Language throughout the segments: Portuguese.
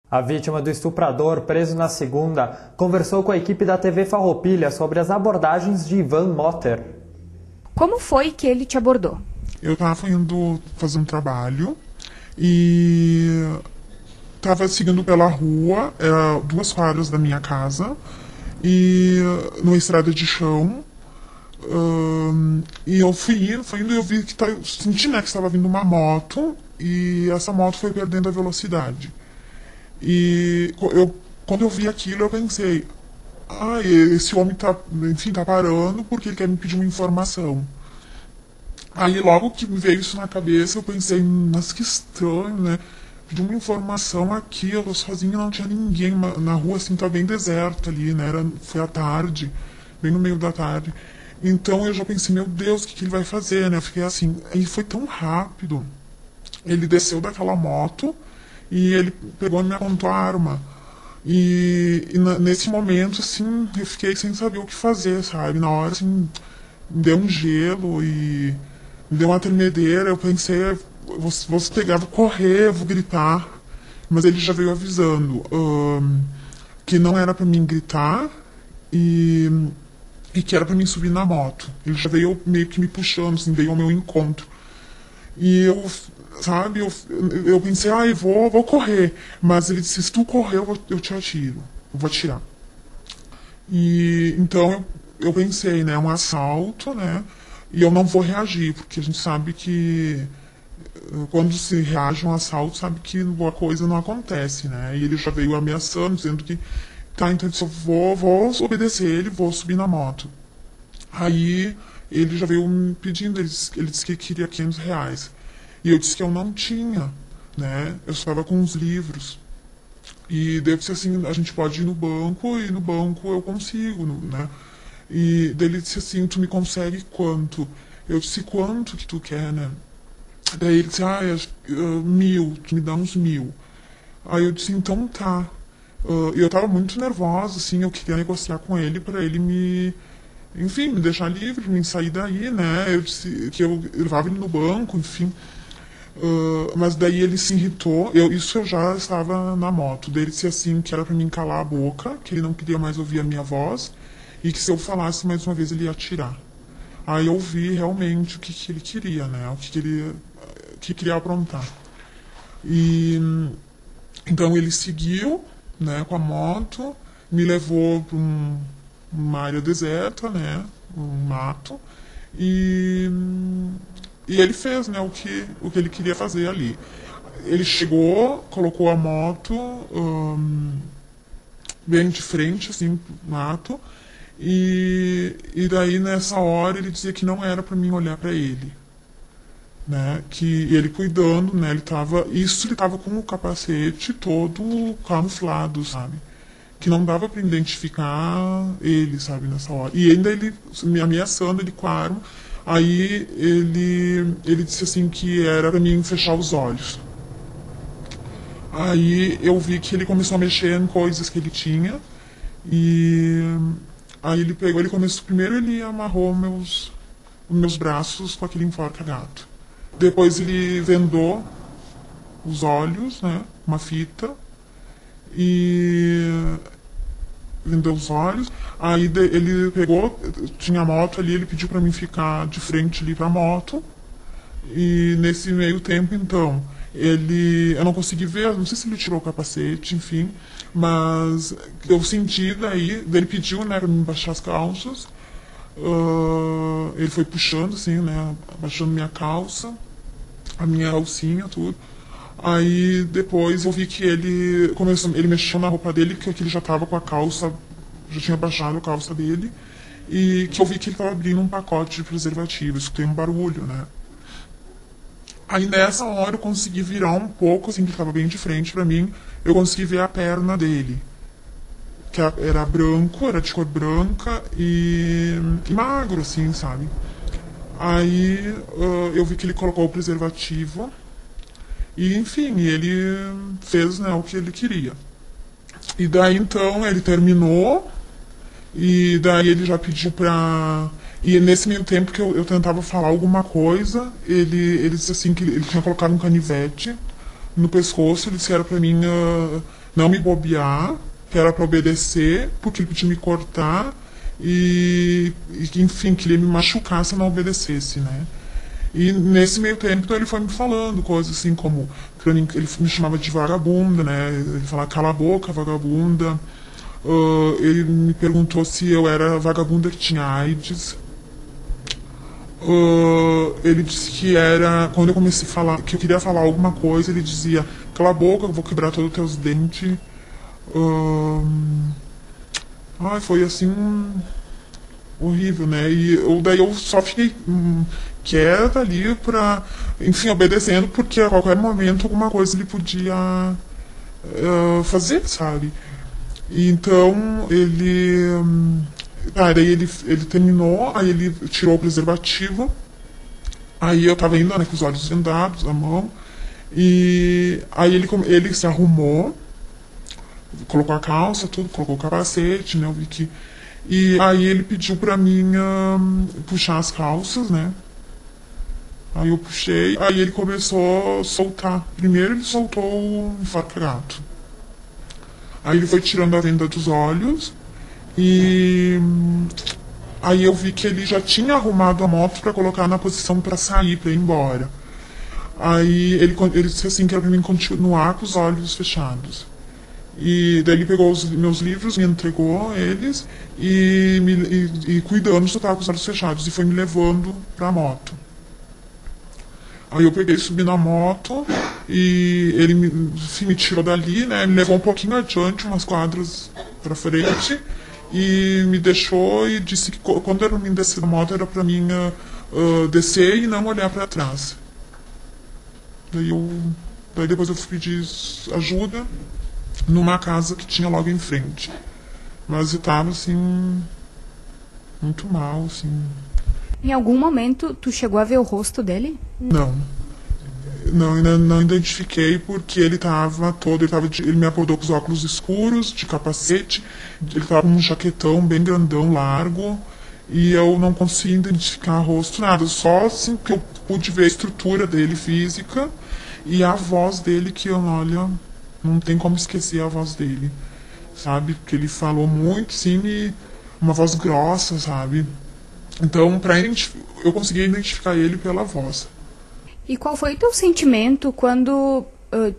A vítima do estuprador, preso na segunda, conversou com a equipe da TV Farroupilha sobre as abordagens de Ivan Motter. Como foi que ele te abordou? Eu estava indo fazer um trabalho e estava seguindo pela rua, era 2 quadras da minha casa, e numa estrada de chão. E eu fui indo e eu vi que senti, né, que estava vindo uma moto e essa moto foi perdendo a velocidade. E quando eu vi aquilo eu pensei, esse homem tá parando porque ele quer me pedir uma informação. Aí logo que me veio isso na cabeça eu pensei, mas que estranho, né? Pedir uma informação aqui, eu tô sozinha, não tinha ninguém na rua, assim, tá bem deserto ali, né? Foi à tarde, bem no meio da tarde. Então eu já pensei, meu Deus, o que ele vai fazer, né? Eu fiquei assim, aí foi tão rápido. Ele desceu daquela moto e ele pegou e me apontou a arma. Nesse momento, assim, eu fiquei sem saber o que fazer, sabe? Na hora, assim, me deu um gelo e me deu uma tremedeira. Eu pensei, vou pegar, vou correr, vou gritar. Mas ele já veio avisando que não era pra mim gritar e que era pra mim subir na moto. Ele já veio meio que me puxando, assim, veio ao meu encontro. E eu pensei, eu vou correr. Mas ele disse, se tu correr, eu te atiro. Eu vou atirar. E então eu pensei, né, um assalto, né, e eu não vou reagir, porque a gente sabe que quando se reage a um assalto, sabe que a coisa não acontece, né, e ele já veio ameaçando, dizendo que, tá, então eu vou obedecer ele, vou subir na moto. Aí ele já veio me pedindo, ele disse que queria R$500. E eu disse que eu não tinha, né, eu estava com uns livros. E deve ser assim, a gente pode ir no banco e no banco eu consigo, né? E daí ele disse assim, tu me consegue quanto? Eu disse, quanto que tu quer, né? Daí ele disse, 1.000, tu me dá uns 1.000. Aí eu disse, então tá. E eu tava muito nervosa, assim, eu queria negociar com ele pra ele me deixar livre, me sair daí, né? Eu disse que eu levava ele no banco, enfim. Mas daí ele se irritou, isso eu já estava na moto. Daí ele disse assim que era pra mim calar a boca, que ele não queria mais ouvir a minha voz e que se eu falasse mais uma vez ele ia atirar. Aí eu vi realmente o que ele queria, né? O que queria aprontar. E então ele seguiu, né, com a moto, me levou para uma área deserta, né, um mato, e ele fez, né, o que ele queria fazer ali. Ele chegou, colocou a moto bem de frente, assim, pro mato, e daí nessa hora ele dizia que não era para mim olhar para ele, né, que ele cuidando, né, ele tava com o capacete todo camuflado, sabe, que não dava para identificar ele, sabe, nessa hora. E ainda ele me ameaçando, ele com a arma. Aí ele disse assim que era pra mim fechar os olhos. Aí eu vi que ele começou a mexer em coisas que ele tinha. E aí ele começou, primeiro ele amarrou meus braços com aquele enforca-gato. Depois ele vendou os olhos, né, uma fita. E vendeu os olhos. Aí ele pegou, tinha a moto ali, ele pediu pra mim ficar de frente ali pra moto. E nesse meio tempo, então, eu não consegui ver, não sei se ele tirou o capacete, enfim, mas eu senti daí, ele pediu, né, pra mim baixar as calças. Ele foi puxando, assim, né, abaixando minha calça, a minha calcinha, tudo. Aí depois eu vi que ele mexeu na roupa dele, que ele já tava com a calça, já tinha baixado a calça dele, e que eu vi que ele tava abrindo um pacote de preservativo, escutei um barulho, né. Aí nessa hora eu consegui virar um pouco, assim, que ele tava bem de frente pra mim, eu consegui ver a perna dele, que era branco, era de cor branca e magro, assim, sabe. Aí eu vi que ele colocou o preservativo. E, enfim, ele fez, né, o que ele queria. E daí, então, ele terminou. E daí ele já pediu pra... E nesse meio tempo que eu tentava falar alguma coisa, ele disse assim que ele tinha colocado um canivete no pescoço. Ele disse que era pra mim não me bobear, que era para obedecer, porque ele podia me cortar e enfim, que ele ia me machucar se eu não obedecesse, né? E nesse meio tempo então, ele foi me falando coisas assim como, ele me chamava de vagabunda, né? Ele falava, cala a boca, vagabunda. Ele me perguntou se eu era vagabunda que tinha AIDS. Ele disse que era, quando eu comecei a falar, que eu queria falar alguma coisa, ele dizia, cala a boca, eu vou quebrar todos os teus dentes. Foi assim, horrível, né? E daí eu só fiquei quieta ali pra, enfim, obedecendo, porque a qualquer momento alguma coisa ele podia fazer, sabe? E então daí ele terminou, aí ele tirou o preservativo, aí eu tava ainda, né, com os olhos vendados, a mão, e aí ele se arrumou, colocou a calça, tudo, colocou o capacete, né, eu vi que... E aí ele pediu pra mim puxar as calças, né, aí eu puxei, aí ele começou a soltar. Primeiro ele soltou o enforca-gato. Aí ele foi tirando a venda dos olhos e aí eu vi que ele já tinha arrumado a moto para colocar na posição para sair, para ir embora. Aí ele disse assim que era para mim continuar com os olhos fechados. E daí ele pegou os meus livros, me entregou eles e cuidando de eu estar com os olhos fechados e foi me levando para a moto. Aí eu peguei, subi na moto e ele me tirou dali, né? Me levou um pouquinho adiante, umas quadras pra frente e me deixou e disse que quando era pra mim descer da moto era pra mim descer e não olhar pra trás. Daí depois eu fui pedir ajuda numa casa que tinha logo em frente. Mas eu tava assim, muito mal, assim. Em algum momento, tu chegou a ver o rosto dele? Não, ainda não identifiquei porque ele me acordou com os óculos escuros, de capacete, ele tava com um jaquetão bem grandão, largo, e eu não consegui identificar o rosto, nada, só assim que eu pude ver a estrutura dele física e a voz dele que olha, não tem como esquecer a voz dele, sabe, porque ele falou muito, sim, uma voz grossa, sabe. Então, eu consegui identificar ele pela voz. E qual foi o teu sentimento quando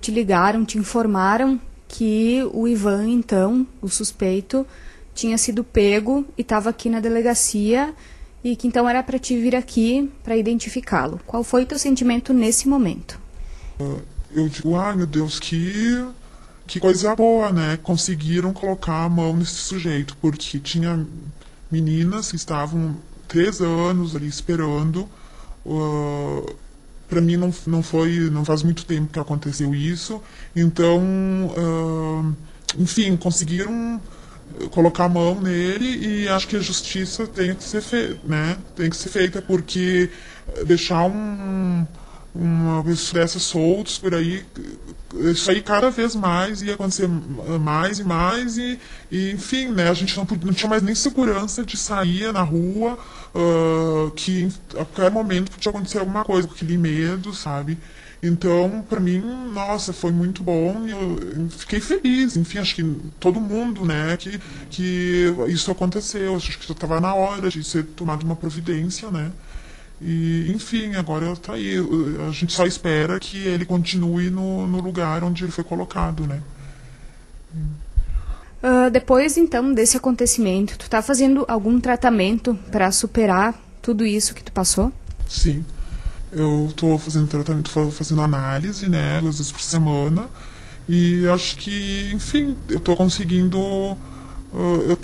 te ligaram, te informaram que o Ivan, então, o suspeito, tinha sido pego e estava aqui na delegacia e que então era para te vir aqui para identificá-lo? Qual foi o teu sentimento nesse momento? Eu digo, meu Deus, que coisa boa, né? Conseguiram colocar a mão nesse sujeito, porque tinha meninas que estavam 3 anos ali esperando. Para mim não faz muito tempo que aconteceu isso. Então, enfim, conseguiram colocar a mão nele e acho que a justiça tem que ser feita, né? Tem que ser feita porque deixar uma pessoa dessas soltos por aí, isso aí cada vez mais ia acontecer mais e mais e enfim, né, a gente não tinha mais nem segurança de sair na rua, que a qualquer momento podia acontecer alguma coisa, com aquele medo, sabe? Então, para mim, nossa, foi muito bom e eu fiquei feliz, enfim, acho que todo mundo, né, que isso aconteceu, acho que já estava na hora de ser tomada uma providência, né? E, enfim, agora tá aí. A gente só espera que ele continue no lugar onde ele foi colocado, né? Depois, então, desse acontecimento, tu tá fazendo algum tratamento para superar tudo isso que tu passou? Sim. Eu tô fazendo tratamento, fazendo análise, né? 2 vezes por semana. E acho que, enfim, eu tô conseguindo... Eu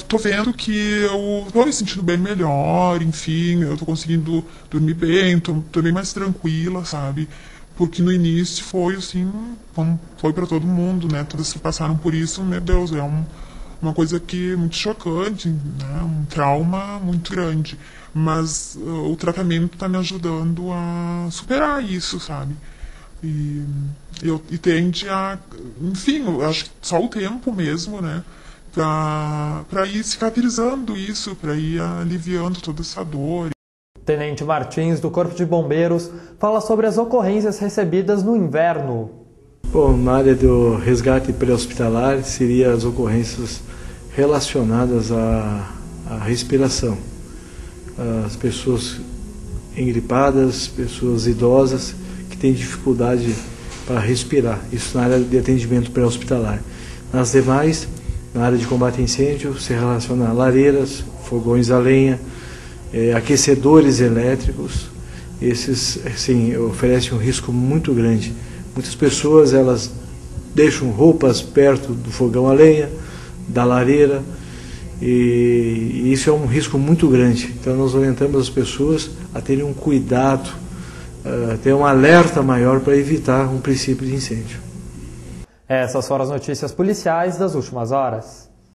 tô vendo que eu tô me sentindo bem melhor, enfim, eu tô conseguindo dormir bem, tô bem mais tranquila, sabe? Porque no início foi assim, como foi para todo mundo, né? Todas que passaram por isso, meu Deus, é uma coisa que é muito chocante, né? Um trauma muito grande. Mas o tratamento tá me ajudando a superar isso, sabe? E tende a... Enfim, eu acho que só o tempo mesmo, né? Para ir cicatrizando isso, para ir aliviando toda essa dor. Tenente Martins, do Corpo de Bombeiros, fala sobre as ocorrências recebidas no inverno. Bom, na área do resgate pré-hospitalar, seria as ocorrências relacionadas à respiração. As pessoas engripadas, pessoas idosas que têm dificuldade para respirar. Isso na área de atendimento pré-hospitalar. Nas demais, na área de combate a incêndio, se relaciona a lareiras, fogões a lenha, aquecedores elétricos. Esses, sim, oferecem um risco muito grande. Muitas pessoas, elas deixam roupas perto do fogão a lenha, da lareira, e isso é um risco muito grande. Então nós orientamos as pessoas a terem um cuidado, ter um alerta maior para evitar um princípio de incêndio. Essas foram as notícias policiais das últimas horas.